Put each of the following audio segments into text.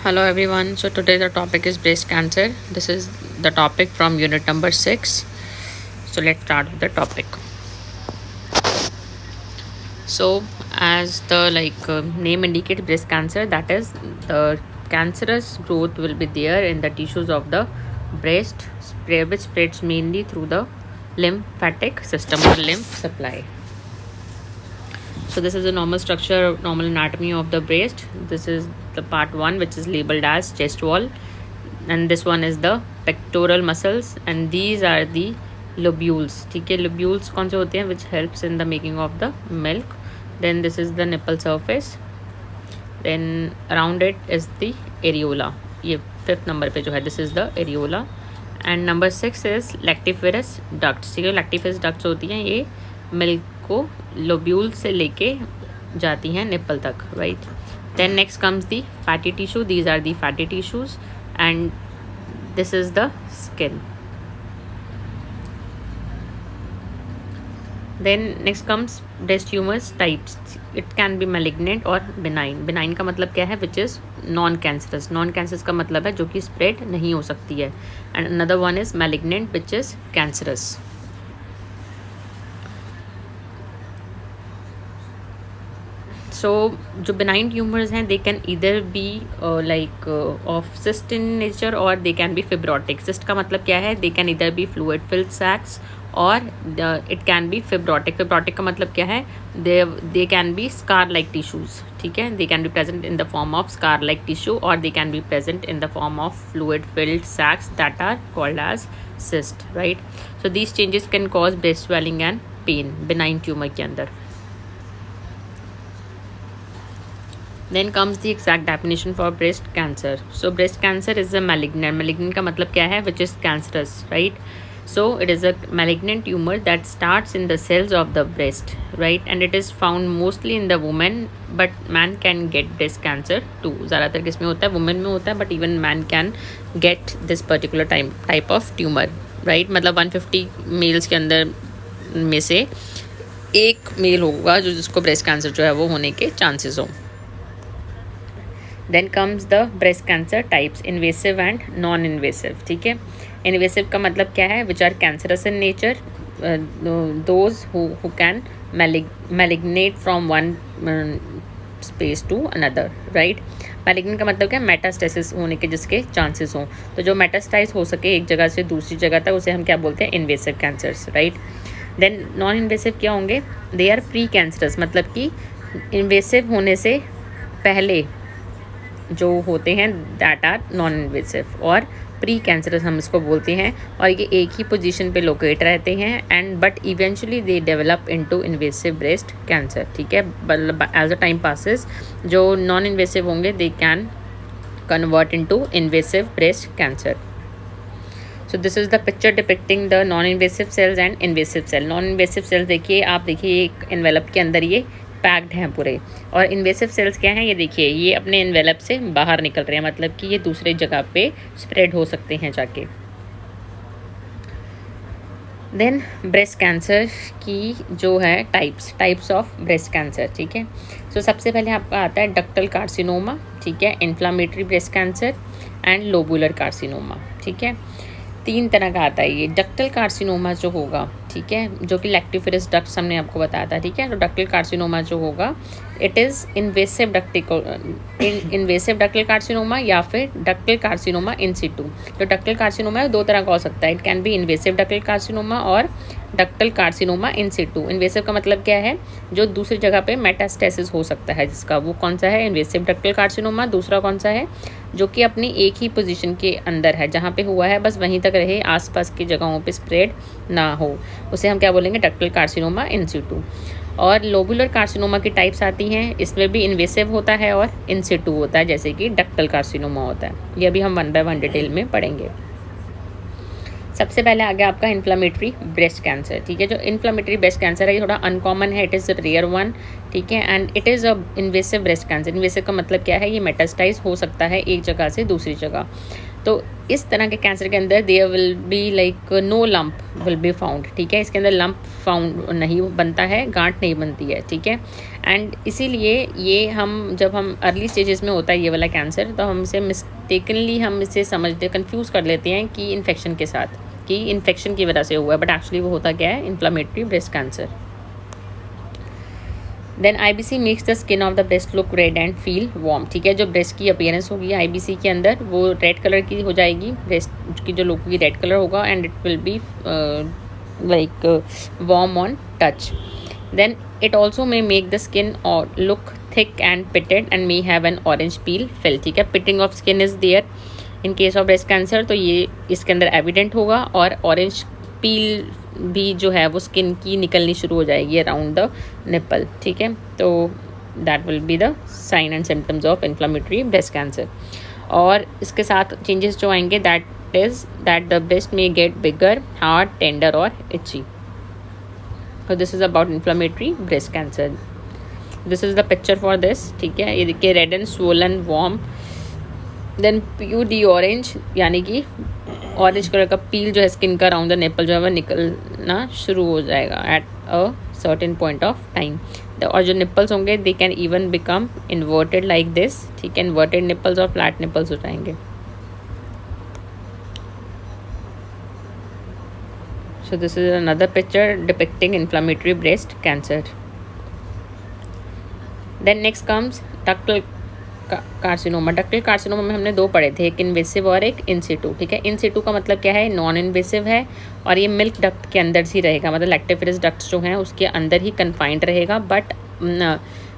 Hello everyone. So today the topic is breast cancer. This is the topic from unit number 6. So let's start with the topic. So as the name indicates, breast cancer, that is the cancerous growth will be there in the tissues of the breast, which spreads mainly through the lymphatic system or lymph supply. So this is the normal structure, normal anatomy of the breast. This is the part 1, which is labeled as chest wall, and this one is the pectoral muscles, and these are the lobules. ठीक है, lobules कौन से होते हैं, which helps in the making of the milk. Then this is the nipple surface. Then around it is the areola. ये 5th number पे जो है, this is the areola. And number 6 is lactiferous ducts. ठीक है, lactiferous ducts होती हैं, ये milk को लोब्यूल से लेके जाती हैं निप्पल तक, right. Then next comes the fatty tissue. These are the fatty tissues and this is the skin. Then next comes breast tumours types. It can be malignant और बिनाइन. बिनाइन का मतलब क्या है, which is non cancerous. Non cancerous का मतलब है जो कि स्प्रेड नहीं हो सकती है. And another one is malignant which is cancerous. So जो बिनाइन ट्यूमर्स हैं, they can either be of cyst in nature और they can be fibrotic. Cyst का मतलब क्या है, they can either be fluid filled sacs और it can be fibrotic. Fibrotic का मतलब क्या है, they can be scar like tissues. ठीक है, they can be present in the form of scar like tissue और they can be present in the form of fluid filled sacs that are called as cyst, right. So these changes can cause breast swelling and pain benign tumour के अंदर. Then comes the exact definition for breast cancer. So breast cancer is a malignant. Malignant का मतलब क्या है, which is cancerous, right? So it is a malignant tumor that starts in the cells of the breast, right? And it is found mostly in the woman, but man can get breast cancer too. ज़्यादातर किस में होता है, women में होता है, but even man can get this particular type of tumor, right? मतलब 150 mails के अंदर में से एक मेल होगा जो जिसको ब्रेस्ट कैंसर जो है वो होने के चांसेस हो. Then comes the breast cancer types, invasive and non invasive. ठीक है, इन्वेसिव का मतलब क्या है, which are cancerous in nature, those who can malignate from one space to another, right. Malignant का मतलब क्या है, मेटास्टेसिस होने के जिसके चांसेस हों. तो जो मेटास्टाइज हो सके एक जगह से दूसरी जगह तक, उसे हम क्या बोलते हैं, invasive cancers, right. Then non invasive क्या होंगे, दे आर प्री कैंसरस. मतलब कि इन्वेसिव होने से पहले जो होते हैं दैट आर नॉन इन्वेसिव, और प्री कैंसरस हम इसको बोलते हैं. और ये एक ही पोजीशन पे लोकेट रहते हैं and but eventually they develop into invasive breast cancer. ठीक है, एज अ टाइम पासिस जो नॉन इन्वेसिव होंगे they can convert into invasive breast cancer. So this is the picture depicting the non invasive cells and invasive cell. Non invasive cells देखिए, आप देखिए एक एनवेलप के अंदर ये पैक्ड हैं पूरे, और इन्वेसिव सेल्स क्या हैं, ये देखिए ये अपने एनवेलप से बाहर निकल रहे हैं, मतलब कि ये दूसरे जगह पे स्प्रेड हो सकते हैं जाके. देन ब्रेस्ट कैंसर की जो है टाइप्स ऑफ ब्रेस्ट कैंसर. ठीक है, सो सबसे पहले आपका आता है डक्टल कार्सिनोमा. ठीक है, inflammatory breast cancer and lobular carcinoma. ठीक है, 3 तरह का आता है ये. डक्टल कार्सिनोमा जो होगा, ठीक है, जो कि लैक्टिफेरस डक्ट्स हमने आपको बताया था. ठीक है, तो डक्टल कार्सिनोमा जो होगा it is invasive ductal carcinoma या फिर डक्टल कार्सिनोमा इन सिटू. तो डक्टल कार्सिनोमा 2 तरह का हो सकता है. It can be invasive ductal carcinoma और ductal carcinoma in situ. Invasive का मतलब क्या है, जो दूसरी जगह पे मेटास्टेसिस हो सकता है जिसका, वो कौन सा है, इन्वेसिव डक्टल कार्सिनोमा. दूसरा कौन सा है, जो कि अपनी एक ही पोजीशन के अंदर है, जहाँ पे हुआ है बस वहीं तक रहे, आसपास की जगहों पे स्प्रेड ना हो, उसे हम क्या बोलेंगे, डक्टल कार्सिनोमा इन सिटू. और लोबुलर कार्सिनोमा की टाइप्स आती हैं, इसमें भी इन्वेसिव होता है और इन सिटू होता है, जैसे कि डक्टल कार्सिनोमा होता है. ये अभी हम 1 बाय 1 डिटेल में पढ़ेंगे. सबसे पहले आ गया आपका इन्फ्लामेटरी ब्रेस्ट कैंसर. ठीक है, जो इन्फ्लामेटरी ब्रेस्ट कैंसर है ये थोड़ा अनकॉमन है, इट इज़ रेयर वन. ठीक है, and it is a invasive breast cancer. Invasive का मतलब क्या है, ये मेटास्टाइज हो सकता है एक जगह से दूसरी जगह. तो इस तरह के कैंसर के अंदर there will be like no lump will be found. ठीक है, इसके अंदर लंप फाउंड नहीं बनता है, गांठ नहीं बनती है. ठीक है, एंड इसीलिए ये जब हम अर्ली स्टेजेस में होता है ये वाला कैंसर, तो हम इसे समझते कंफ्यूज कर लेते हैं कि इन्फेक्शन के साथ, कि इन्फेक्शन की वजह से हुआ है, बट एक्चुअली वो होता क्या है, inflammatory breast cancer. Then IBC makes the skin of the breast look red and feel warm. ठीक है, जो ब्रेस्ट की अपीयरेंस होगी IBC के अंदर वो रेड कलर की हो जाएगी, ब्रेस्ट की जो लुक होगी रेड कलर होगा, and it will be like warm on touch. Then it also may make the skin और look thick and pitted and may have an orange peel feel. ठीक है, pitting of skin is there in case of breast cancer, तो ये इसके अंदर evident होगा, और orange peel भी जो है वो स्किन की निकलनी शुरू हो जाएगी अराउंड द निपल। ठीक है, तो that will be the sign and symptoms of inflammatory breast cancer. और इसके साथ चेंजेस जो आएंगे that the breast may get bigger, hard, tender और itchy. So this is about inflammatory breast cancer. This is the picture for this. ठीक है, ये देखिए red and swollen warm, then PUD orange, यानी कि ऑरेंज कलर का पील जो है स्किन का अराउंड द निपल जो है वो निकलना शुरू हो जाएगा at a certain point of time. और जो निपल्स होंगे they can even become inverted like this. ठीक है, इन्वर्टेड निपल्स और फ्लैट निपल्स हो जाएंगे। So this is another picture depicting inflammatory breast cancer. Then next comes ductal carcinoma. Ductal carcinoma में हमने दो पढ़े थे, एक इन्वेसिव और एक इन सिटू। ठीक है, इन सिटू का मतलब क्या है, नॉन इन्वेसिव है और ये मिल्क डक्ट के अंदर ही रहेगा, मतलब लैक्टिफेरस डक्ट्स जो हैं उसके अंदर ही कन्फाइंड रहेगा, बट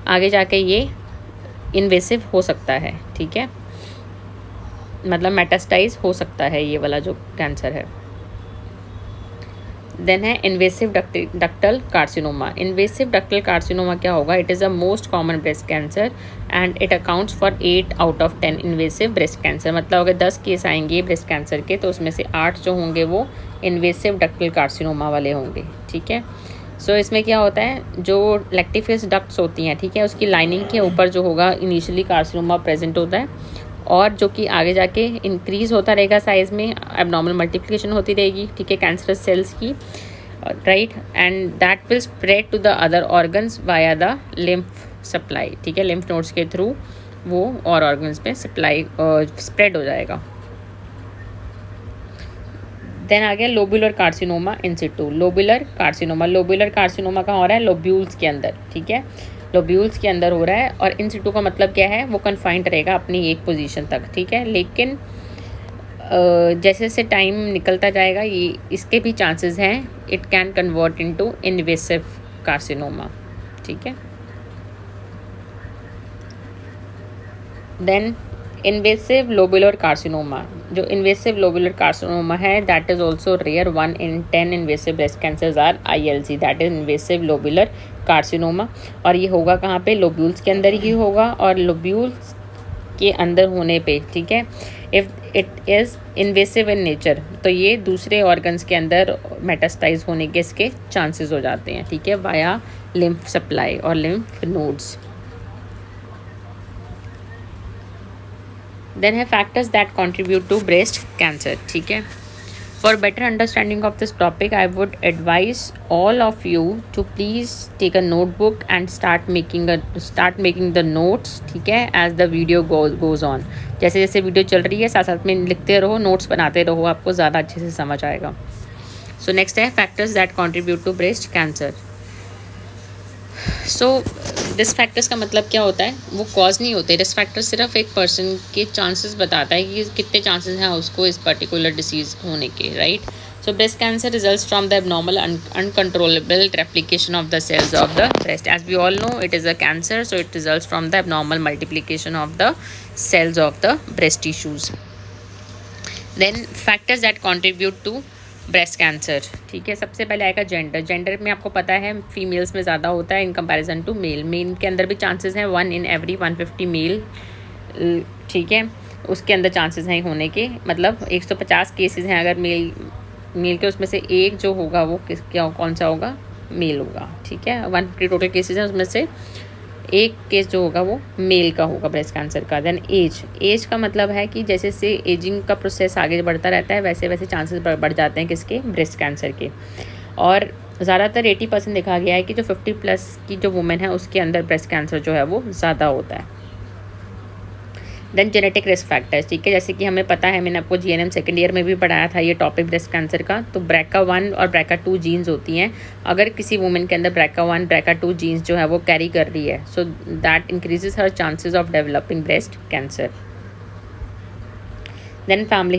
आगे जाके ये इन्वेसिव हो सकता है। ठीक है, मतलब मेटास्टाइज हो सकता है ये वाला जो कैंसर है। देन है invasive ductal carcinoma. Invasive ductal carcinoma क्या होगा, it is the most common breast cancer and it accounts for 8 out of 10 invasive breast cancer. मतलब अगर 10 केस आएंगे ब्रेस्ट कैंसर के तो उसमें से 8 जो होंगे वो इन्वेसिव डक्टल कार्सिनोमा वाले होंगे। ठीक है, सो इसमें क्या होता है, जो लैक्टिफेरस डक्ट्स होती हैं, ठीक है, उसकी लाइनिंग के ऊपर जो होगा इनिशियली कार्सिनोमा प्रेजेंट होता है, और जो कि आगे जाके इंक्रीज़ होता रहेगा साइज़ में, एबनॉर्मल मल्टीप्लिकेशन होती रहेगी। ठीक है, कैंसरस सेल्स की, right, and that will spread to the other organs via the lymph supply. ठीक है, लिम्फ नोड्स के थ्रू वो और ऑर्गन्स में सप्लाई स्प्रेड हो जाएगा। देन आ गया lobular carcinoma in Situ. Lobular carcinoma कहाँ हो रहा है, लोब्यूल्स के अंदर। ठीक है, लोब्यूल्स के अंदर हो रहा है, और इन सिटू का मतलब क्या है, वो कन्फाइंड रहेगा अपनी एक पोजीशन तक। ठीक है, लेकिन जैसे जैसे टाइम निकलता जाएगा ये इसके भी चांसेस हैं, it can convert into invasive carcinoma. ठीक है, देन इन्वेसिव लोबुलर कार्सिनोमा। जो इन्वेसिव लोबुलर कार्सिनोमा है that is also rare, 1 in 10 invasive breast cancers are ILC, that is invasive lobular carcinoma. और ये होगा कहाँ पे, लोब्यूल्स के अंदर ही होगा, और लोब्यूल्स के अंदर होने पे, ठीक है, if it is invasive in nature तो ये दूसरे ऑर्गन्स के अंदर मेटास्टाइज होने के इसके चांसेस हो जाते हैं। ठीक है, वाया लिम्फ सप्लाई और लिम्फ नोड्स। देन है factors that contribute to breast cancer. ठीक है, for better understanding of this topic I would advise all of you to please take a notebook and start making the notes. ठीक है, as the video goes on, जैसे जैसे video चल रही है साथ साथ में लिखते रहो, नोट्स बनाते रहो, आपको ज़्यादा अच्छे से समझ आएगा। सो नेक्स्ट है factors that contribute to breast cancer. So risk factors का मतलब क्या होता है, वो कॉज नहीं होते। रिस्क फैक्टर सिर्फ एक पर्सन के चांसेस बताता है कि कितने चांसेस हैं उसको इस पर्टिकुलर डिसीज़ होने के, right. So breast cancer results from the abnormal uncontrollable replication of the cells of the breast. As we all know it is a cancer, so it results from the abnormal multiplication of the cells of the breast tissues. Then factors that contribute to breast cancer. ठीक है, सबसे पहले आएगा gender में आपको पता है females में ज़्यादा होता है इन कंपैरिजन टू मेल के अंदर भी चांसेस हैं 1 in every 150 मेल। ठीक है, उसके अंदर चांसेस हैं होने के, मतलब 150 केसेस हैं अगर मेल के, उसमें से एक जो होगा वो कौन सा होगा, मेल होगा। ठीक है, 150 टोटल केसेस हैं, उसमें से एक केस जो होगा वो मेल का होगा ब्रेस्ट कैंसर का। देन एज का मतलब है कि जैसे से एजिंग का प्रोसेस आगे बढ़ता रहता है वैसे वैसे चांसेस बढ़ जाते हैं किसके, ब्रेस्ट कैंसर के। और ज़्यादातर 80% देखा गया है कि जो 50+ की जो वुमेन है उसके अंदर ब्रेस्ट कैंसर जो है वो ज़्यादा होता है। देन जेनेटिक रिस्क फैक्टर्स, ठीक है, जैसे कि हमें पता है, मैंने आपको जीएनएम सेकेंड ईयर में भी पढ़ाया था ये टॉपिक ब्रेस्ट कैंसर का। तो BRCA1 और BRCA2 जीन्स होती हैं। अगर किसी वुमेन के अंदर BRCA1 BRCA2 जीन्स जो है वो कैरी कर रही है, so that increases her chances of developing breast cancer. Then family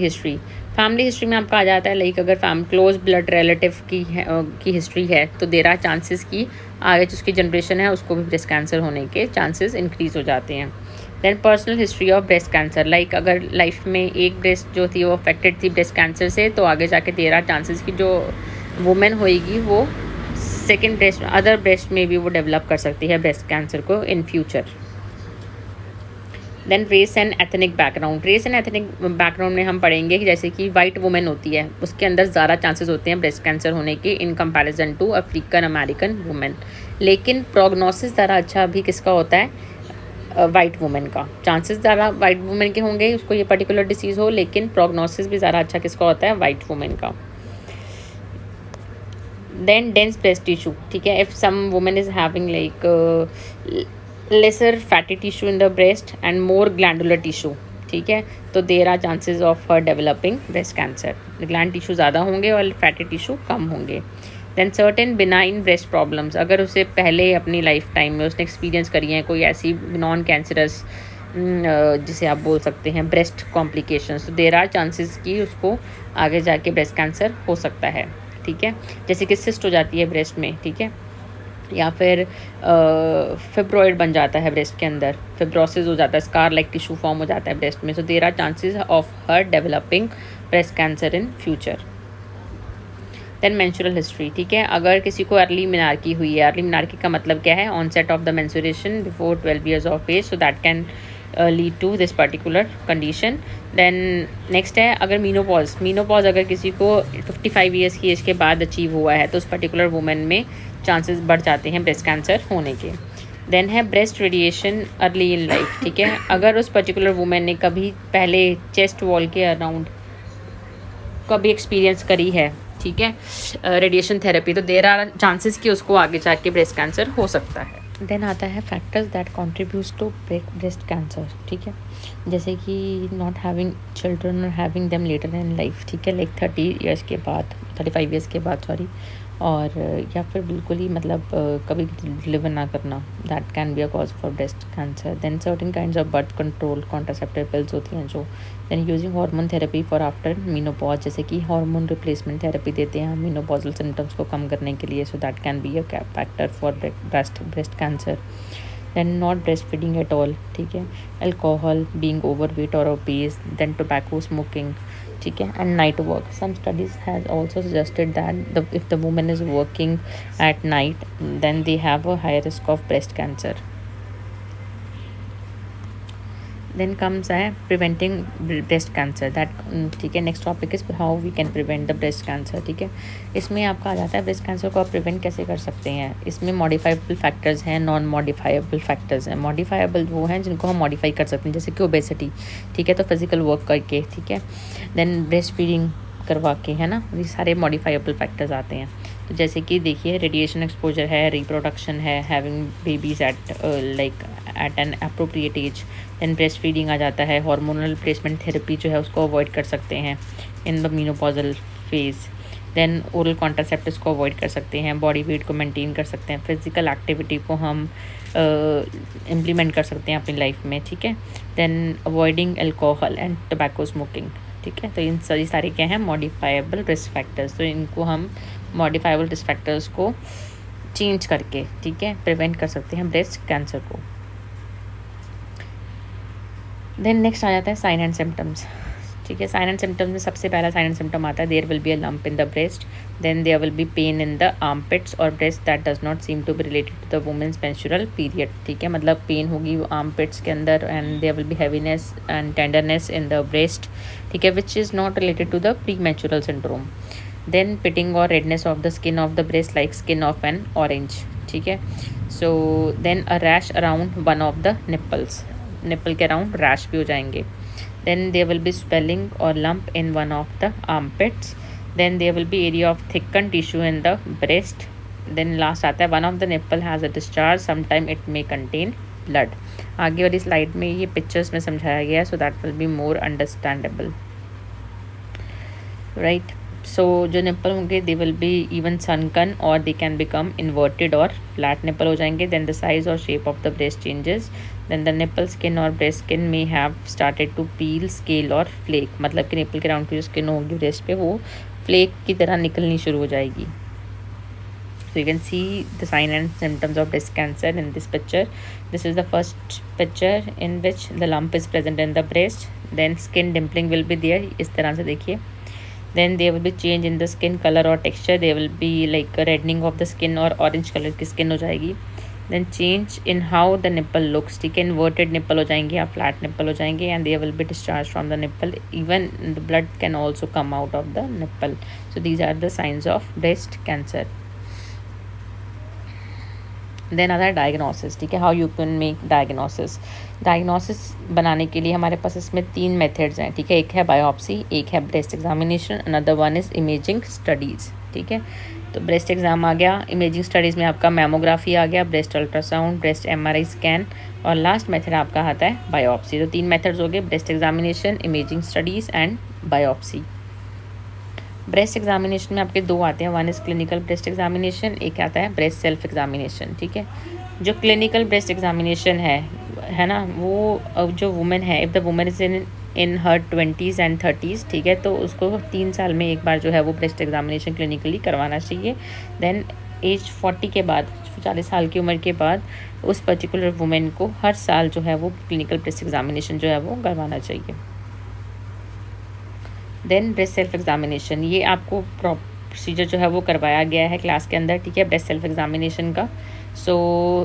history में आपका आ जाता है लाइक अगर क्लोज ब्लड रिलेटिव की हिस्ट्री है तो देर आर चांसेस की आगे जो उसकी जनरेशन है उसको भी ब्रेस्ट कैंसर होने के चांसेस इंक्रीज हो जाते हैं। Then personal history of breast cancer, like अगर लाइफ में एक ब्रेस्ट जो थी वो अफेक्टेड थी ब्रेस्ट कैंसर से, तो आगे जाके देर आर चांसेस की जो वुमेन होएगी वो सेकेंड ब्रेस्ट अदर ब्रेस्ट में भी वो डेवलप कर सकती है ब्रेस्ट कैंसर को in future. Then race and ethnic background में हम पढ़ेंगे कि जैसे कि वाइट वुमेन होती है उसके अंदर ज़्यादा चांसेस होते हैं ब्रेस्ट कैंसर होने के in comparison to African American women. लेकिन प्रोग्नोसिस ज़्यादा अच्छा भी किसका होता है, वाइट वुमेन का। चांसेस ज़्यादा वाइट वुमेन के होंगे उसको ये पर्टिकुलर डिसीज़ हो, लेकिन प्रोग्नोसिस भी ज़्यादा अच्छा किसका होता है, वाइट वुमेन का। देन डेंस ब्रेस्ट टिश्यू, ठीक है, if some women is having like lesser fatty tissue in the breast and more glandular tissue, ठीक है, तो there are chances of her developing breast cancer. Gland tissue ज़्यादा होंगे और fatty tissue कम होंगे। Then certain benign breast problems, अगर उसे पहले अपनी लाइफ टाइम में उसने एक्सपीरियंस करी है कोई ऐसी नॉन कैंसरस जिसे आप बोल सकते हैं ब्रेस्ट कॉम्प्लिकेशंस, तो देर आर चांसेस की उसको आगे जाके ब्रेस्ट कैंसर हो सकता है, ठीक है, जैसे कि सिस्ट हो जाती है ब्रेस्ट में, ठीक है, या फिर फिब्रॉइड बन जाता है ब्रेस्ट के अंदर, फिब्रोसिस हो जाता है, स्कार लाइक टिश्यू फॉर्म हो जाता है ब्रेस्ट में, so there are chances of her developing breast cancer in future. Then menstrual history, ठीक है, अगर किसी को अर्ली मिनार्की हुई है, अर्ली मिनार्की का मतलब क्या है, onset of the menstruation before 12 years of age, so that can lead to this particular condition. Then next है अगर मीनोपॉज अगर किसी को 55 years की एज के बाद अचीव हुआ है तो उस पर्टिकुलर वुमेन में चांसेस बढ़ जाते हैं ब्रेस्ट कैंसर होने के। देन है breast radiation early in life, ठीक है, अगर उस पर्टिकुलर वुमेन ने कभी पहले चेस्ट वॉल के अराउंड कभी एक्सपीरियंस करी है, ठीक है, रेडिएशन थेरेपी, तो देर आर चांसेस कि उसको आगे जाके ब्रेस्ट कैंसर हो सकता है। देन आता है factors that contributes to breast cancer, ठीक है, जैसे कि नॉट हैविंग चिल्ड्रन और having them later in life, ठीक है, लाइक 35 years के बाद सॉरी, और या फिर बिल्कुल ही मतलब कभी डिलीवर ना करना, that can be a cause for breast cancer. Then certain kinds of birth control contraceptive pills होती हैं जो। Then using hormone therapy for after menopause, जैसे कि हार्मोन रिप्लेसमेंट थेरेपी देते हैं मीनोपॉजल सिम्टम्स को कम करने के लिए, so that can be a factor for breast cancer. Then not breast feeding at all, ठीक है, अल्कोहल, बीइंग ओवरवेट और ओबेस, देन टोबैको स्मोकिंग, ठीक है, and night work. Some studies has also suggested that if the women is working at night then they have a high risk of breast cancer. Then comes है preventing breast cancer, that, ठीक है, next topic is how we can prevent the breast cancer, ठीक है, इसमें आपका आ जाता है ब्रेस्ट कैंसर को आप प्रिवेंट कैसे कर सकते हैं। इसमें मॉडिफाइबल फैक्टर्स हैं, नॉन मॉडिफाइबल फैक्टर्स हैं। मॉडिफाइबल वो हैं जिनको हम मॉडिफाई कर सकते हैं, जैसे कि ओबेसिटी, ठीक है, तो फिजिकल वर्क करके, ठीक है, देन ब्रेस्ट फीडिंग करवा के, है ना, ये सारे मॉडिफाइबल फैक्टर्स आते हैं। तो जैसे कि देखिए रेडिएशन एक्सपोजर है, रिप्रोडक्शन है, having babies at like at an appropriate age, then breast feeding आ जाता है, हार्मोनल रिप्लेसमेंट थेरेपी जो है उसको अवॉइड कर सकते हैं in the menopausal phase, then oral contraceptives को अवॉइड कर सकते हैं, बॉडी वेट को मेंटेन कर सकते हैं, फिजिकल एक्टिविटी को हम इम्प्लीमेंट कर सकते हैं अपनी लाइफ में, ठीक है, then avoiding alcohol and tobacco smoking, ठीक है, तो इन सभी सारे क्या हैं मॉडिफाइबल रिस्क फैक्टर्स, तो इनको हम मॉडिफाइबल रिस्क फैक्टर्स को चेंज करके, ठीक है, प्रिवेंट कर सकते हैं ब्रेस्ट कैंसर को। देन नेक्स्ट आ जाता है साइन एंड सिम्टम्स, ठीक है, साइन एंड सिम्टम्स में सबसे पहला साइन एंड सिम्टम आता है there will be a lump in the breast, then there will be pain in the armpits और breast that does not seem to be related to the women's menstrual period, ठीक है, मतलब pain होगी armpits के अंदर and there will be heaviness and tenderness in the breast, ठीक है, which is not related to the pre menstrual syndrome. Then pitting और redness of the skin of the breast like skin of an orange, ठीक है, so then a rash around one of the nipples, nipple के around rash भी हो जाएंगे, then there will be swelling और lump in one of the armpits, then there will be area of thicken tissue in the breast. Then last आता है one of the nipple has a discharge, sometime it may contain blood. आगे वाली slide में ये pictures में समझाया गया है, so that will be more understandable, right. So जो निप्पल होंगे they will be even sunken और दे कैन बिकम इन्वर्टेड और फ्लैट निप्पल हो जाएंगे. देन द साइज और shape of the breast changes. Then the nipple skin और breast skin may have started to peel, scale और flake. मतलब कि nipple के राउंड की जो स्किन होगी ब्रेस्ट पे वो फ्लेक की तरह निकलनी शुरू हो जाएगी. So you can see the sign and symptoms of breast cancer in this picture. This is the first picture in which the lump is present in the breast. Then skin dimpling will be there. इस तरह से देखिए. Then there will be change in the skin color or texture. There will be like a reddening of the skin और orange color की skin हो जाएगी. Then change in how the nipple looks. ठीक है, inverted nipple हो जाएंगे या flat nipple हो जाएंगे. And there will be discharge from the nipple. Even the blood can also come out of the nipple. So these are the signs of breast cancer. Then आता है diagnosis. ठीक है, how you can make diagnosis. Diagnosis बनाने के लिए हमारे पास इसमें 3 methods हैं. ठीक है, एक है बायोप्सी, एक है breast examination, another one is imaging studies. ठीक है, तो ब्रेस्ट एग्जाम आ गया, इमेजिंग स्टडीज़ में आपका मैमोग्राफी आ गया, breast ultrasound, breast MRI scan, और लास्ट मेथड आपका आता है बायोप्सी. तो 3 मेथड्स हो गए, breast examination, imaging studies and biopsy. Breast examination में आपके 2 आते हैं, one is clinical breast examination, एक आता है ब्रेस्ट सेल्फ एग्जामिनेशन. ठीक है, जो क्लिनिकल ब्रेस्ट एग्जामिनेशन है ना, वो जो वुमेन है, if the women is in her 20s and 30s, ठीक है, तो उसको 3 साल में एक बार जो है वो ब्रेस्ट एग्जामिनेशन क्लिनिकली करवाना चाहिए. देन एज 40 के बाद, 40 साल की उम्र के बाद उस पर्टिकुलर वुमेन को हर साल जो है वो क्लिनिकल ब्रेस्ट एग्जामिनेशन जो है वो करवाना चाहिए. देन ब्रेस्ट सेल्फ एग्जामिनेशन, ये आपको प्रोसीजर जो है वो करवाया गया है क्लास के अंदर. ठीक है, ब्रेस्ट सेल्फ एग्जामिनेशन का. सो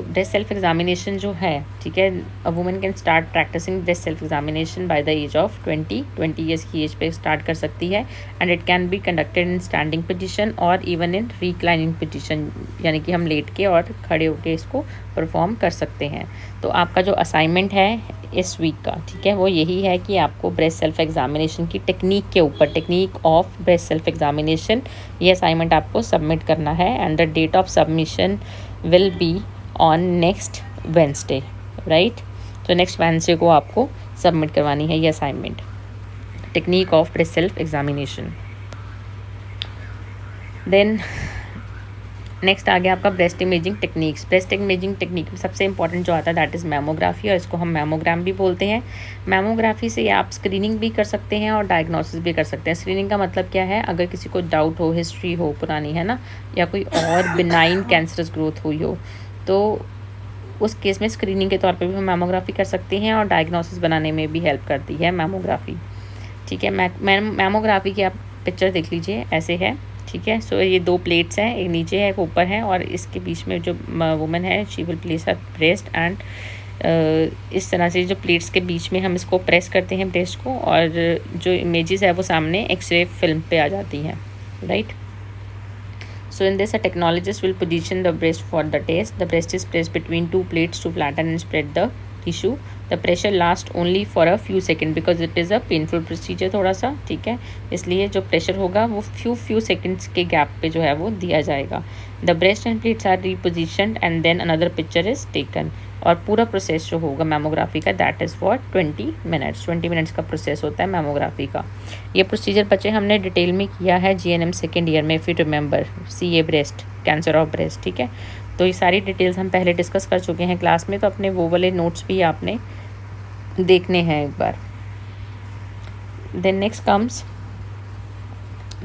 ब्रेस्ट सेल्फ एग्जामिनेशन जो है, ठीक है, a women can start practising breast self examination by the age of 20 years की एज पे स्टार्ट कर सकती है. And it can be conducted in standing position और इवन इन रिक्लाइनिंग पोजीशन, यानी कि हम लेट के और खड़े होके इसको परफॉर्म कर सकते हैं. तो आपका जो असाइनमेंट है इस वीक का, ठीक है, वो यही है कि आपको ब्रेस्ट सेल्फ एग्जामिनेशन की टेक्निक के ऊपर, technique of breast self examination, ये असाइनमेंट आपको सबमिट करना है. And the date of submission will be on next Wednesday, right. तो नेक्स्ट वेंसडे को आपको सबमिट करवानी है ये assignment, technique of breast self examination. Then next आ गया आपका breast imaging techniques. Breast imaging technique में सबसे इंपॉर्टेंट जो आता है दैट इज़ मैमोग्राफी, और इसको हम मैमोग्राम भी बोलते हैं. मैमोग्राफी से आप स्क्रीनिंग भी कर सकते हैं और डायग्नोसिस भी कर सकते हैं. स्क्रीनिंग का मतलब क्या है, अगर किसी को डाउट हो, हिस्ट्री हो पुरानी, है ना, या कोई और बिनाइन कैंसरस ग्रोथ हुई हो, तो उस केस में स्क्रीनिंग के तौर पर भी हम मैमोग्राफी कर सकते हैं, और डायग्नोसिस बनाने में भी हेल्प करती है मैमोग्राफी. ठीक है, मैमोग्राफी की आप पिक्चर देख लीजिए, ऐसे है. ठीक है, सो ये 2 प्लेट्स हैं, एक नीचे है एक ऊपर है, और इसके बीच में जो वुमन है she will place her breast, and इस तरह से जो प्लेट्स के बीच में हम इसको प्रेस करते हैं ब्रेस्ट को, और जो इमेजेस है वो सामने एक्सरे फिल्म पे आ जाती हैं, right. So in this, a technologist will position the breast for the test. The breast is placed between 2 plates to flatten and spread the tissue. The pressure lasts only for a few seconds because it is a painful procedure थोड़ा सा. ठीक है, इसलिए जो pressure होगा वो few seconds के gap पे जो है वो दिया जाएगा. The breast and plates are repositioned and then another picture is taken. और पूरा प्रोसेस जो होगा मैमोग्राफी का दैट इज़ फॉर 20 मिनट्स का प्रोसेस होता है मैमोग्राफी का. ये प्रोसीजर बच्चे हमने डिटेल में किया है GNM सेकेंड ईयर में, if you remember, CA breast, cancer of breast. ठीक है, तो ये सारी डिटेल्स हम पहले डिस्कस कर चुके हैं क्लास में, तो अपने वो वाले नोट्स भी आपने देखने हैं एक बार. Then next comes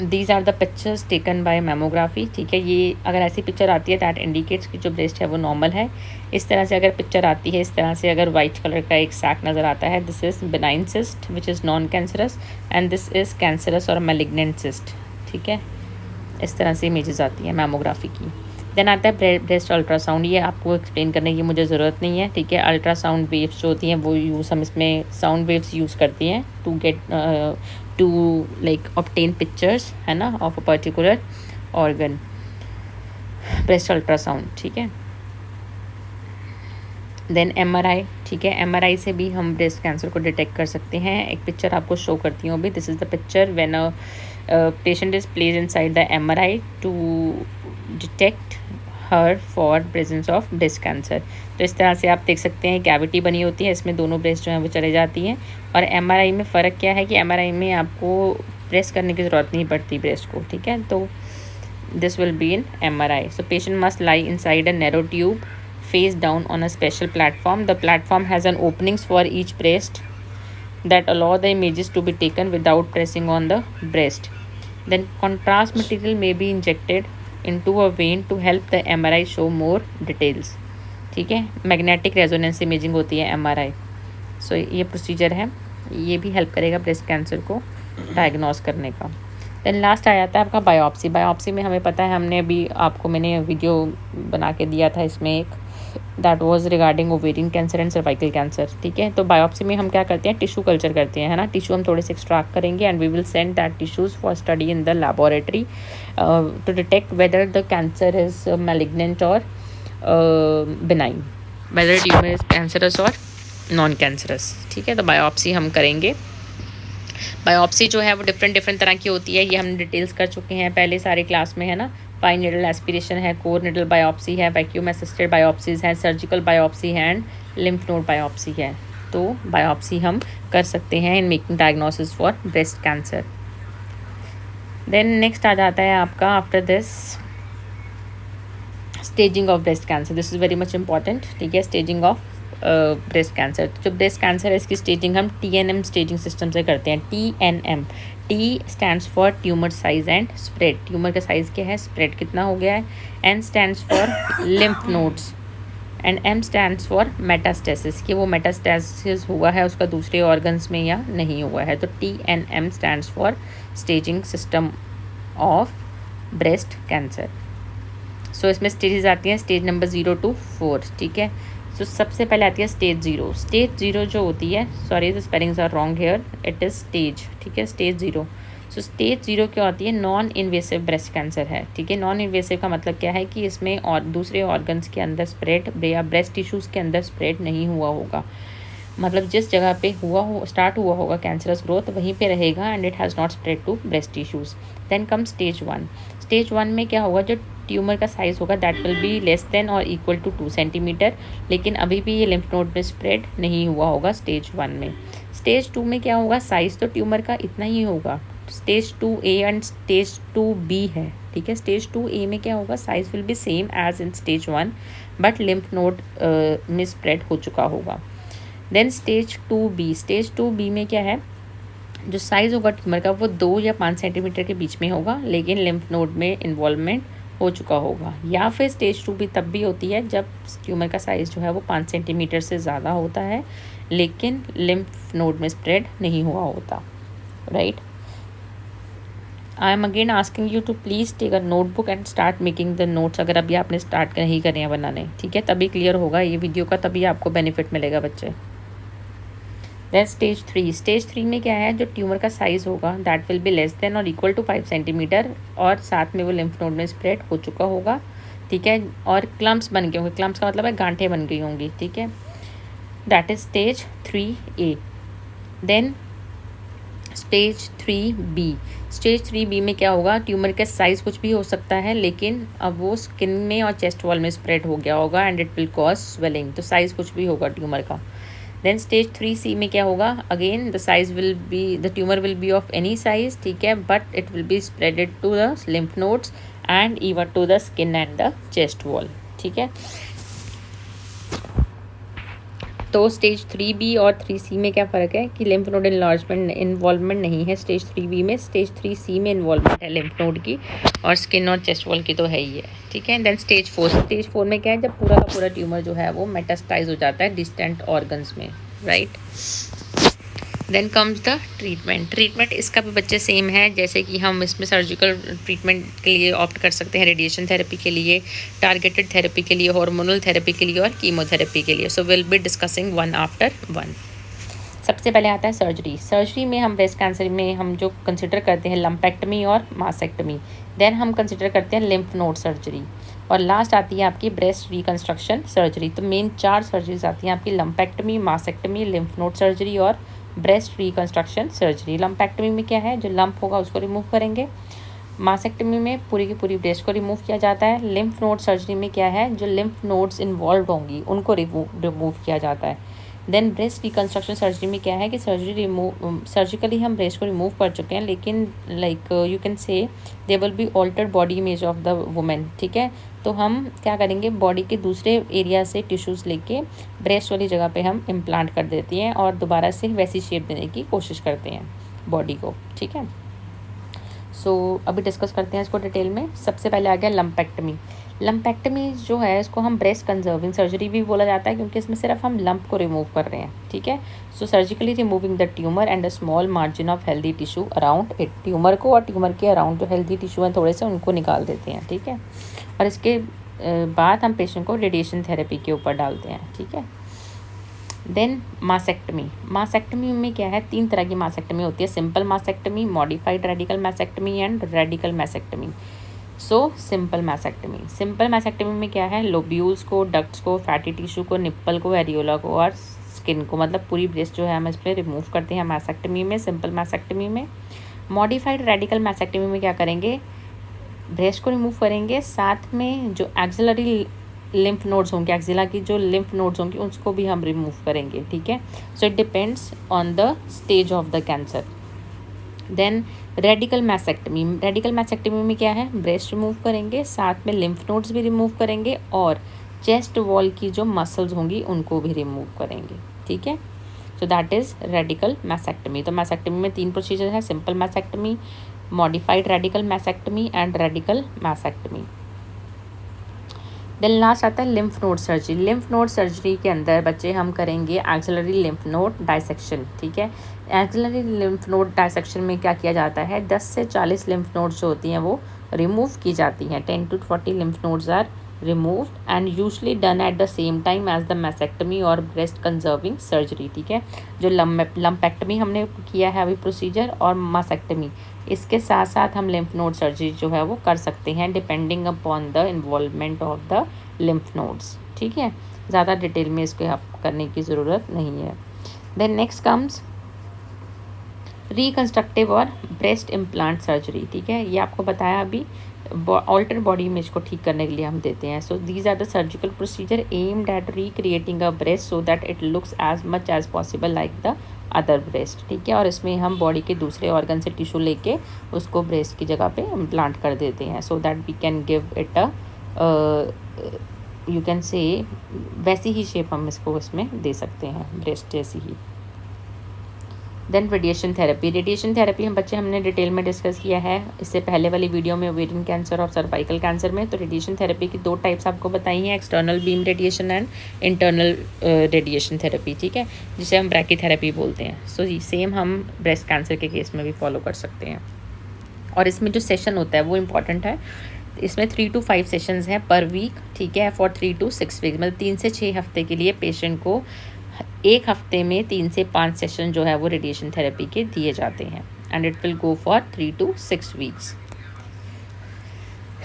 these are the pictures taken by mammography. ठीक है, ये अगर ऐसी पिक्चर आती है दैट इंडिकेट्स कि जो ब्रेस्ट है वो नॉर्मल है. इस तरह से अगर पिक्चर आती है, इस तरह से अगर वाइट कलर का एक सैक नज़र आता है, this is benign cyst which is non cancerous, and this is cancerous और मैलिग्नेंट सिस्ट. ठीक है, इस तरह से इमेजेस आती हैं मैमोग्राफी की. देन आता है ब्रेस्ट अल्ट्रासाउंड. ये आपको एक्सप्लेन करने की मुझे ज़रूरत नहीं है. ठीक है, अल्ट्रासाउंड वेव्स जो होती हैं वो हम इसमें साउंड वेव्स यूज़ करती हैं to get to like obtain pictures, है ना, of a particular organ. Breast ultrasound. ठीक है, देन MRI, ठीक है, MRI से भी हम ब्रेस्ट कैंसर को डिटेक्ट कर सकते हैं। एक पिक्चर आपको शो करती हूँ अभी, this is the picture when a patient is placed inside the MRI to detect her for presence of breast cancer. तो इस तरह से आप देख सकते हैं कैविटी बनी होती है, इसमें दोनों ब्रेस्ट जो हैं वो चले जाती हैं। और MRI में फ़र्क क्या है कि MRI में आपको प्रेस करने की ज़रूरत नहीं पड़ती ब्रेस्ट को, ठीक है। तो this will be in MRI. So patient must lie inside a narrow tube face down on a special platform. The platform has an openings for each breast that allow the images to be taken without pressing on the breast. Then contrast material may be injected into a vein to help the MRI show more details. ठीक है, magnetic resonance imaging होती है MRI. सो ये procedure है, ये भी help करेगा breast cancer को डायग्नोस करने का। देन लास्ट आ जाता है आपका बायोप्सी। बायोप्सी में हमें पता है, हमने अभी आपको मैंने वीडियो बना के दिया था इसमें एक, that was regarding ovarian cancer and cervical cancer, ठीक है। तो बायोप्सी में हम क्या करते हैं, टिश्यू कल्चर करते हैं, है ना। टिश्यू हम थोड़े से एक्सट्रैक्ट करेंगे and we will send that tissues for study in the laboratory to detect whether the cancer is malignant और benign, whether tumour is cancerous और नॉन कैंसरस, ठीक है। तो बायोप्सी हम करेंगे। बायोप्सी जो है वो डिफरेंट तरह की होती है, ये हम डिटेल्स कर चुके हैं पहले सारी क्लास में, है ना। फाइन निडल एस्पिरेशन है, कोर निडल बायोप्सी है, वैक्यूम असिस्टेड बायोप्सीज है, सर्जिकल बायोप्सी है एंड लिम्फ नोड बायोप्सी है। तो बायोप्सी हम कर सकते हैं in making diagnosis for breast cancer. Then next आ जाता है आपका after this staging of breast cancer. This is very much important, ठीक है। स्टेजिंग ऑफ ब्रेस्ट कैंसर, जो ब्रेस्ट कैंसर है इसकी स्टेजिंग हम TNM स्टेजिंग सिस्टम से करते हैं। TNM, T stands for tumour size and spread, tumour का साइज़ क्या है, स्प्रेड कितना हो गया है। N stands for lymph nodes and M stands for metastasis, कि वो मेटास्टेसिस हुआ है उसका दूसरे ऑर्गन्स में या नहीं हुआ है। तो TNM stands for staging system of breast cancer. So इसमें स्टेजेस आती हैं, स्टेज नंबर 0 to 4, ठीक है। तो सबसे पहले आती है स्टेज 0। स्टेज 0 जो होती है, sorry the spellings are wrong here, it is stage, ठीक है, स्टेज 0। सो स्टेज 0 क्या होती है, नॉन इन्वेसिव ब्रेस्ट कैंसर है, ठीक है। नॉन इन्वेसिव का मतलब क्या है कि इसमें और दूसरे ऑर्गन्स के अंदर स्प्रेड या ब्रेस्ट टिश्यूज़ के अंदर स्प्रेड नहीं हुआ होगा, मतलब जिस जगह पे स्टार्ट हुआ होगा कैंसरस ग्रोथ वहीं पे रहेगा and it has not spread to breast tissues. Then come stage 1। Stage 1 में क्या होगा, जो ट्यूमर का साइज़ होगा that will be less than और इक्वल टू 2 सेंटीमीटर, लेकिन अभी भी ये लिम्फ नोड में स्प्रेड नहीं हुआ होगा स्टेज 1 में। स्टेज 2 में क्या होगा, साइज़ तो ट्यूमर का इतना ही होगा। Stage 2A and stage 2B है, ठीक है। स्टेज 2A में क्या होगा, size will be same as in stage 1 but lymph node में स्प्रेड हो चुका होगा। Then stage 2B, stage 2B में क्या है, जो साइज़ होगा ट्यूमर का वो 2 या 5 सेंटीमीटर के बीच में होगा, लेकिन लिम्फ नोड में इन्वॉल्वमेंट हो चुका होगा। या फिर स्टेज 2B तब भी होती है जब ट्यूमर का साइज़ जो है वो 5 सेंटीमीटर से ज़्यादा होता है, लेकिन लिम्फ नोड में स्प्रेड नहीं हुआ होता, right. I am again asking you to please take a notebook and start making the notes, अगर अभी आपने स्टार्ट नहीं करे हैं बनाने, ठीक है। तभी क्लियर होगा ये वीडियो का, तभी आपको बेनिफिट मिलेगा बच्चे। Then stage 3। स्टेज 3 में क्या है, जो ट्यूमर का साइज़ होगा that will be less than और इक्वल टू 5 सेंटीमीटर और साथ में वो लिम्फ नोड में स्प्रेड हो चुका होगा, ठीक है। और क्लम्प्स बन गए होंगे, क्लम्प्स का मतलब है गांठें बन गई होंगी, ठीक है। That is stage 3A। Then stage 3B। Stage 3B में क्या होगा, ट्यूमर का साइज़ कुछ भी हो सकता है, लेकिन अब वो स्किन में और चेस्ट वॉल में स्प्रेड हो गया होगा and it will cause swelling, तो साइज़ कुछ भी होगा ट्यूमर का। देन स्टेज 3C में क्या होगा, again the size will be, the tumour will be of any size, ठीक है, but it will be spreaded to the lymph nodes and even to the skin and the chest wall, ठीक है। तो stage 3B और 3C में क्या फ़र्क है कि लिम्फ नोड इन्लार्जमेंट इन्वॉल्वमेंट नहीं है स्टेज 3B में, स्टेज 3C में इन्वॉल्वमेंट है लिम्फ नोड की और स्किन और चेस्ट वॉल की तो है ही है, ठीक है। Then stage 4। स्टेज 4 में क्या है, जब पूरा का पूरा ट्यूमर जो है वो मेटास्टाइज हो जाता है डिस्टेंट ऑर्गन्स में, right. Then comes the treatment. Treatment इसका भी बच्चे सेम है, जैसे कि हम इसमें सर्जिकल ट्रीटमेंट के लिए ऑप्ट कर सकते हैं, रेडिएशन थेरेपी के लिए, टारगेटेड थेरेपी के लिए, हार्मोनल थेरेपी के लिए और कीमोथेरेपी के लिए। So will be discussing one after one. सबसे पहले आता है सर्जरी। सर्जरी में हम ब्रेस्ट कैंसर में हम जो कंसिडर करते हैं लम्पेक्टमी और मासेक्टमी। देन हम कंसिडर करते हैं लिम्फ नोड सर्जरी, और लास्ट आती है आपकी ब्रेस्ट रिकन्स्ट्रक्शन सर्जरी। तो मेन 4 सर्जरीज आती हैं आपकी, लम्पेक्टमी, मासेक्टमी, लिम्फ नोड सर्जरी और ब्रेस्ट रिकन्स्ट्रक्शन सर्जरी। लम्पेक्टमी में क्या है, जो लंप होगा उसको रिमूव करेंगे। मासेक्टमी में पूरी की पूरी ब्रेस्ट को रिमूव किया जाता है। लिम्फ नोड सर्जरी में क्या है, जो लिम्फ नोड्स इन्वॉल्व होंगी उनको रिमूव किया जाता है। देन ब्रेस्ट रिकन्स्ट्रक्शन सर्जरी में क्या है कि सर्जिकली हम ब्रेस्ट को रिमूव कर चुके हैं, लेकिन लाइक यू कैन से दे will be altered body image of the women, ठीक है। तो हम क्या करेंगे, बॉडी के दूसरे एरिया से टिश्यूज़ लेके ब्रेस्ट वाली जगह पे हम इम्प्लांट कर देते हैं और दोबारा से वैसी शेप देने की कोशिश करते हैं बॉडी को, ठीक है। सो अभी डिस्कस करते हैं इसको डिटेल में। सबसे पहले आ गया लम्पेक्टमी। लम्पेक्टमी जो है इसको हम ब्रेस्ट कंजर्विंग सर्जरी भी बोला जाता है, क्योंकि इसमें सिर्फ हम लंप को रिमूव कर रहे हैं, ठीक है। So surgically removing the tumour and a small margin of healthy tissue around it. Tumour को और ट्यूमर के अराउंड जो हेल्दी टिश्यू हैं थोड़े से उनको निकाल देते हैं, ठीक है। और इसके बाद हम पेशेंट को रेडिएशन थेरेपी के ऊपर डालते हैं, ठीक है। देन मासेक्टमी। मासेक्टमी में क्या है, 3 तरह की मासेक्टमी होती है, simple mastectomy, modified radical mastectomy and radical mastectomy. So simple mastectomy. Simple mastectomy में क्या है, लोब्यूल्स को, डक्ट्स को, फैटी टिश्यू को, निप्पल को, एरियोला को और स्किन को, मतलब पूरी ब्रेस्ट जो है हम इस पर रिमूव करते हैं मासेक्टमी में, सिंपल मासेक्टमी में। मॉडिफाइड रेडिकल मासेक्टमी में क्या करेंगे, ब्रेस्ट को रिमूव करेंगे, साथ में जो एक्सिलरी लिम्फ नोड्स होंगे, एक्सिला की जो लिम्फ नोड्स होंगी उसको भी हम रिमूव करेंगे, ठीक है। So it depends on the stage of the cancer. Then radical mastectomy. Radical mastectomy में क्या है, ब्रेस्ट रिमूव करेंगे, साथ में लिम्फ नोड्स भी रिमूव करेंगे और चेस्ट वॉल की जो मसल्स होंगी उनको भी रिमूव करेंगे, ठीक है। So that is radical mastectomy. तो मैसेक्टमी में 3 प्रोसीजर है, simple mastectomy, modified radical mastectomy and radical mastectomy. Then last आता है lymph node surgery. Lymph node surgery के अंदर बच्चे हम करेंगे एक्सिलरी लिम्फ नोड डाइसेक्शन, ठीक है। एक्सिलरी लिम्फ नोड डाइसेक्शन में क्या किया जाता है, 10 से 40 लिम्फ नोड्स जो होती हैं वो रिमूव की जाती हैं। 10 to 40 lymph nodes are removed and usually done at the same time as the mastectomy और breast conserving surgery, ठीक है। जो लम्पेक्टमी हमने किया है अभी प्रोसीजर और मासेक्टमी, इसके साथ साथ हम लिम्फ नोड सर्जरी जो है वो कर सकते हैं depending upon the involvement of the lymph nodes, ठीक है। ज़्यादा डिटेल में इसको करने की ज़रूरत नहीं है। देन नेक्स्ट कम्स रिकन्स्ट्रक्टिव और ब्रेस्ट इम्प्लांट सर्जरी, ठीक है। ये आपको बताया अभी, ऑल्टर बॉडी इमेज को ठीक करने के लिए हम देते हैं। So these are the surgical procedure aimed at recreating a breast so that it looks as much as possible like the other breast, ठीक है। और इसमें हम बॉडी के दूसरे ऑर्गन से टिश्यू लेके उसको ब्रेस्ट की जगह पे इम्प्लांट कर देते हैं, so that we can give it a you can say वैसी ही शेप हम इसको इसमें दे सकते हैं, ब्रेस्ट जैसी ही। Then radiation therapy. Radiation therapy हम बच्चे हमने डिटेल में डिस्कस किया है इससे पहले वाली वीडियो में, ओवेरियन कैंसर और सर्वाइकल कैंसर में। तो रेडिएशन थेरेपी की 2 टाइप्स आपको बताई हैं, external beam radiation and internal radiation therapy, ठीक है, जिसे हम ब्रैकीथेरेपी बोलते हैं। सो सेम हम ब्रेस्ट कैंसर के केस में भी फॉलो कर सकते हैं। और इसमें जो सेशन होता है वो इम्पॉर्टेंट है, इसमें 3 to 5 सेशंस हैं पर वीक, ठीक है, फॉर 3 to 6 वीक, मतलब 3 से 6 हफ्ते के लिए पेशेंट को एक हफ्ते में 3 से 5 सेशन जो है वो रेडिएशन थेरेपी के दिए जाते हैं and it will go for 3 to 6 weeks.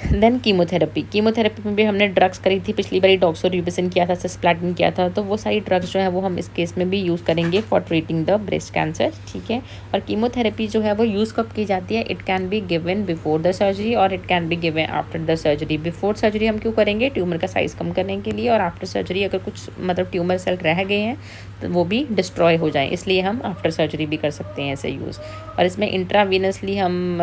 Then chemotherapy. Chemotherapy में भी हमने ड्रग्स करी थी पिछली बारी, डॉक्सोरिबोसिन किया था, सिस्प्लैटिन किया था, तो वो सारी ड्रग्स जो है वो हम इस केस में भी यूज़ करेंगे for treating the breast cancer, ठीक है। और कीमोथेरेपी जो है वो यूज़ कब की जाती है, it can be given before the surgery और it can be given after the surgery. Before surgery हम क्यों करेंगे, ट्यूमर का साइज़ कम करने के लिए, और आफ्टर सर्जरी अगर कुछ मतलब ट्यूमर सेल रह गए हैं तो वो भी डिस्ट्रॉय हो जाएँ, इसलिए हम आफ्टर सर्जरी भी कर सकते हैं ऐसे यूज़। और इसमें इंट्रावीनसली हम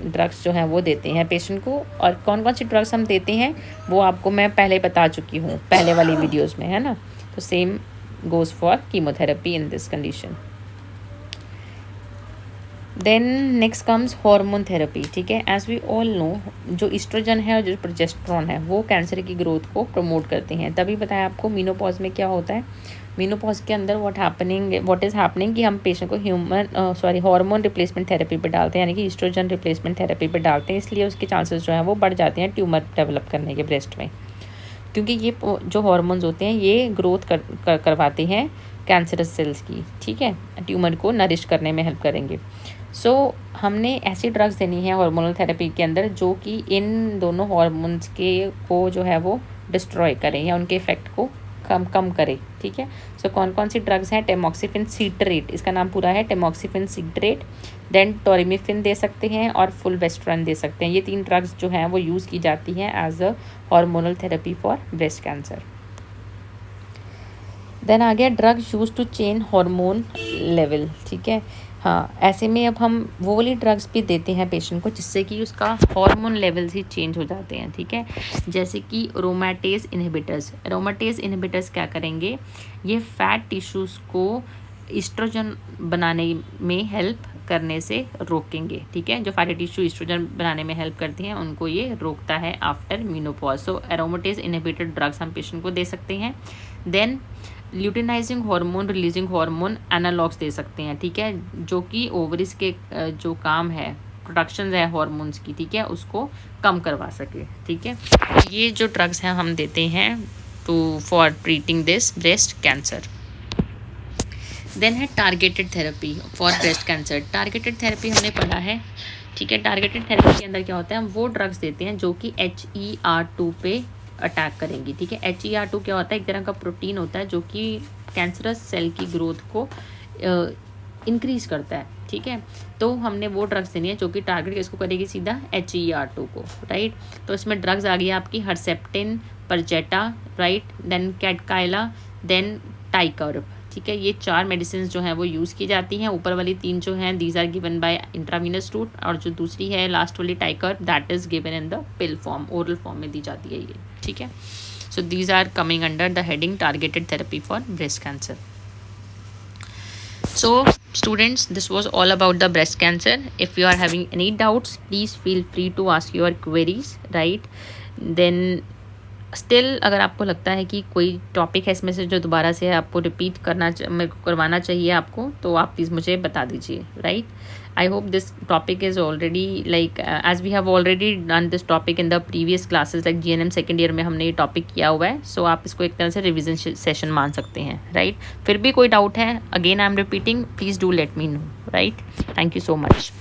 ड्रग्स जो हैं वो देते हैं पेशेंट को, और कौन कौन सी ड्रग्स हम देते हैं वो आपको मैं पहले बता चुकी हूँ पहले वाली वीडियोस में, है ना। तो same goes for chemotherapy in this condition. Then next comes hormone therapy, ठीक है। एज वी ऑल नो, जो ईस्ट्रोजन है और जो प्रोजेस्टेरोन है वो कैंसर की ग्रोथ को प्रमोट करते हैं। तभी बताया आपको मीनोपॉज में क्या होता है, मीनोपॉज के अंदर व्हाट इज़ हैपनिंग कि हम पेशेंट को हार्मोन रिप्लेसमेंट थेरेपी पे डालते हैं, यानी कि ईस्ट्रोजन रिप्लेसमेंट थेरेपी पे डालते हैं, इसलिए उसके चांसेस जो हैं वो बढ़ जाते हैं ट्यूमर डेवलप करने के ब्रेस्ट में, क्योंकि ये जो हार्मोन्स होते हैं ये ग्रोथ करवाते हैं कैंसरस सेल्स की, ठीक है, ट्यूमर को नरिश करने में हेल्प करेंगे। सो हमने ऐसी ड्रग्स देनी है हार्मोनल थेरेपी के अंदर जो कि इन दोनों हार्मोन्स के को जो है वो डिस्ट्रॉय करें या उनके इफेक्ट को कम करे, ठीक है। सो कौन कौन सी ड्रग्स हैं? टेमोक्सिफिन सीट्रेट, इसका नाम पूरा है टेमोक्सिफिन सीट्रेट, देन टोरिमिफिन दे सकते हैं और फुलवेस्ट्रन दे सकते हैं। ये 3 ड्रग्स जो हैं वो यूज़ की जाती हैं as a hormonal therapy for breast cancer. Then आ गया drugs use to change hormone level, ठीक है। हाँ, ऐसे में अब हम वो वाली ड्रग्स भी देते हैं पेशेंट को जिससे कि उसका हार्मोन लेवल्स ही चेंज हो जाते हैं, ठीक है। जैसे कि एरोमाटेज इनहिबिटर्स। एरोमाटेज इनहिबिटर्स क्या करेंगे? ये फैट टिश्यूज़ को ईस्ट्रोजन बनाने में हेल्प करने से रोकेंगे, ठीक है। जो फैटी टिश्यू ईस्ट्रोजन बनाने में हेल्प करती हैं उनको ये रोकता है after menopause. So aromatase inhibited drugs हम पेशेंट को दे सकते हैं। Then luteinizing hormone releasing hormone analogs दे सकते हैं, ठीक है, जो कि ओवरीज के जो काम है, प्रोडक्शन है हार्मोन्स की, ठीक है, उसको कम करवा सके, ठीक है। ये जो ड्रग्स हैं हम देते हैं to for treating this breast cancer. Then है targeted therapy for breast cancer. Targeted therapy हमने पढ़ा है, ठीक है। टारगेटेड थेरेपी के अंदर क्या होता है? हम वो ड्रग्स देते हैं जो कि HER2 पे अटैक करेंगी, ठीक है। HER2 क्या होता है? एक तरह का प्रोटीन होता है जो कि कैंसरस सेल की ग्रोथ को इंक्रीज करता है, ठीक है। तो हमने वो ड्रग्स देनी है जो कि टारगेट इसको करेगी सीधा HER2 को, राइट। तो इसमें ड्रग्स आ गई आपकी हर्सेप्टिन, परजेटा, राइट, देन कैडकाइला, देन टाइकर्ब, ठीक है। ये 4 मेडिसिन जो हैं वो यूज़ की जाती हैं। ऊपर वाली 3 जो हैं these are given by intravenous route, और जो दूसरी है लास्ट वाली Tykerb that is given in the pill form, oral form में दी जाती है ये, ठीक है। So these are coming under the heading targeted therapy for breast cancer. So students, this was all about the breast cancer. If you are having any doubts, please feel free to ask your queries, right? Then still अगर आपको लगता है कि कोई topic है इसमें से जो दोबारा से आपको रिपीट करवाना चाहिए आपको, तो आप प्लीज़ मुझे बता दीजिए, right. I hope this topic is already like as we have already done this topic in the previous classes, like GNM second year में हमने ये टॉपिक किया हुआ है। सो आप इसको एक तरह से रिविजन सेशन मान सकते हैं, राइट। फिर भी कोई डाउट है, again I am repeating, please do let me know, right. Thank you so much.